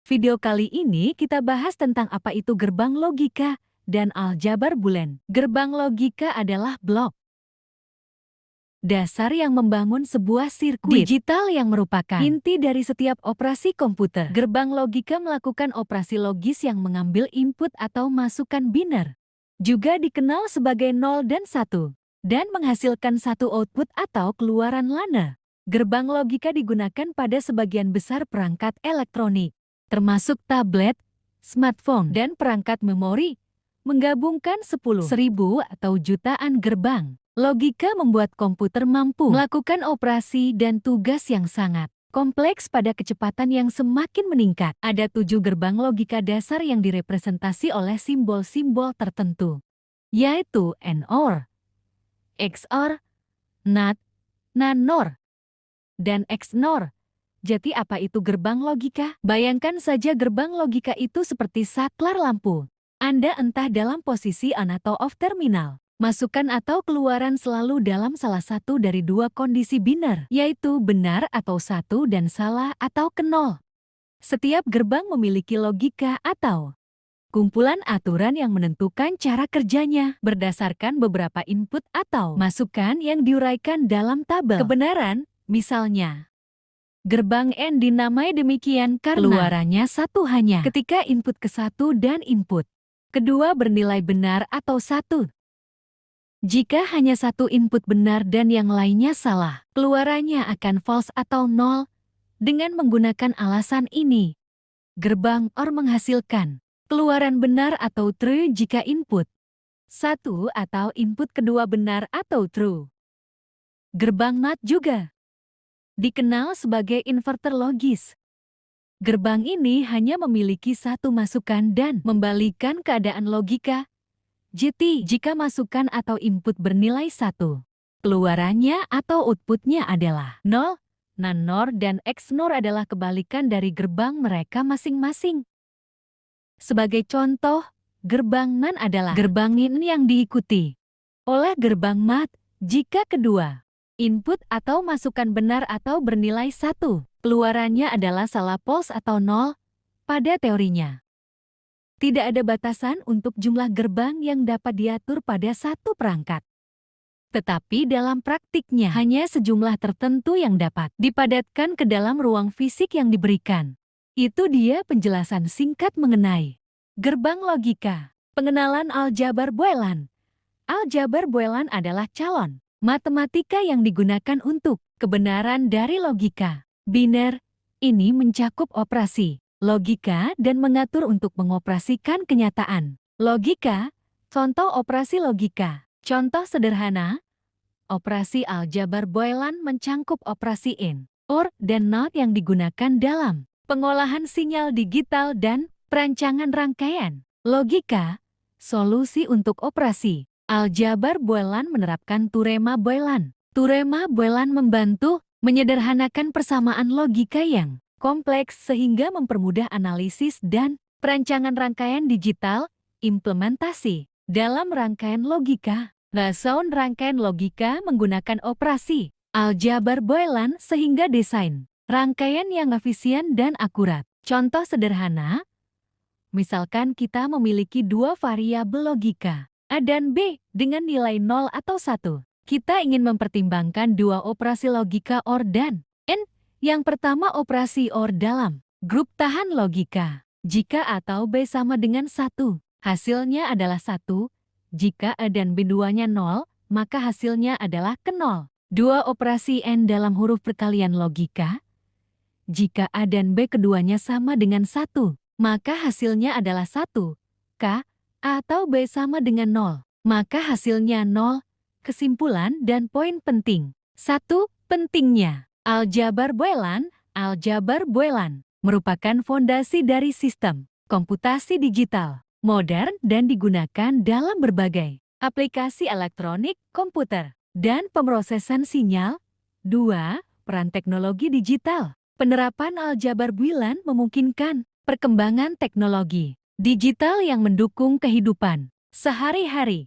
Video kali ini kita bahas tentang apa itu gerbang logika dan aljabar Boolean. Gerbang logika adalah blok dasar yang membangun sebuah sirkuit digital yang merupakan inti dari setiap operasi komputer. Gerbang logika melakukan operasi logis yang mengambil input atau masukan biner, juga dikenal sebagai 0 dan 1, dan menghasilkan satu output atau keluaran lana. Gerbang logika digunakan pada sebagian besar perangkat elektronik, termasuk tablet, smartphone, dan perangkat memori, menggabungkan 10.000 atau jutaan gerbang. Logika membuat komputer mampu melakukan operasi dan tugas yang sangat kompleks pada kecepatan yang semakin meningkat. Ada 7 gerbang logika dasar yang direpresentasi oleh simbol-simbol tertentu, yaitu AND/OR, XOR, NOT, NAND/NOR, dan XNOR. Jadi apa itu gerbang logika? Bayangkan saja gerbang logika itu seperti saklar lampu. Anda entah dalam posisi on atau off terminal. Masukan atau keluaran selalu dalam salah satu dari dua kondisi biner, yaitu benar atau 1 dan salah atau 0. Setiap gerbang memiliki logika atau kumpulan aturan yang menentukan cara kerjanya berdasarkan beberapa input atau masukan yang diuraikan dalam tabel kebenaran. Misalnya, gerbang AND dinamai demikian karena keluarannya satu hanya ketika input ke-1 dan input kedua bernilai benar atau 1. Jika hanya satu input benar dan yang lainnya salah, keluarannya akan false atau 0. Dengan menggunakan alasan ini, gerbang OR menghasilkan keluaran benar atau true jika input 1 atau input kedua benar atau true. Gerbang NOT juga dikenal sebagai inverter logis. Gerbang ini hanya memiliki satu masukan dan membalikkan keadaan logika. Jadi, jika masukan atau input bernilai 1, keluarannya atau outputnya adalah 0, NAND/NOR dan XNOR adalah kebalikan dari gerbang mereka masing-masing. Sebagai contoh, gerbang NAND adalah gerbang yang diikuti oleh gerbang MAT jika kedua input atau masukan benar atau bernilai 1, keluarannya adalah salah false atau 0 pada teorinya. Tidak ada batasan untuk jumlah gerbang yang dapat diatur pada satu perangkat. Tetapi dalam praktiknya hanya sejumlah tertentu yang dapat dipadatkan ke dalam ruang fisik yang diberikan. Itu dia penjelasan singkat mengenai gerbang logika. Pengenalan aljabar Boolean. Aljabar Boolean adalah calon matematika yang digunakan untuk kebenaran dari logika. Biner ini mencakup operasi logika dan mengatur untuk mengoperasikan kenyataan. Logika, contoh operasi logika. Contoh sederhana, operasi aljabar Boolean mencangkup operasi AND, OR, dan NOT yang digunakan dalam pengolahan sinyal digital dan perancangan rangkaian. Logika, solusi untuk operasi aljabar Boolean menerapkan teorema Boolean. Teorema Boolean membantu menyederhanakan persamaan logika yang kompleks sehingga mempermudah analisis dan perancangan rangkaian digital. Implementasi dalam rangkaian logika. Rason rangkaian logika menggunakan operasi aljabar Boolean sehingga desain rangkaian yang efisien dan akurat. Contoh sederhana, misalkan kita memiliki dua variabel logika, A dan B, dengan nilai 0 atau 1. Kita ingin mempertimbangkan dua operasi logika OR dan AND. Yang pertama operasi OR dalam grup tahan logika. Jika A atau B sama dengan 1, hasilnya adalah 1. Jika A dan B duanya 0, maka hasilnya adalah ke 0. Dua operasi AND dalam huruf perkalian logika. Jika A dan B keduanya sama dengan 1, maka hasilnya adalah 1. K, A atau B sama dengan 0, maka hasilnya 0. Kesimpulan dan poin penting. 1. Pentingnya aljabar Boolean. Aljabar Boolean merupakan fondasi dari sistem komputasi digital modern dan digunakan dalam berbagai aplikasi elektronik, komputer, dan pemrosesan sinyal. 2. Peran teknologi digital. Penerapan aljabar Boolean memungkinkan perkembangan teknologi digital yang mendukung kehidupan sehari-hari.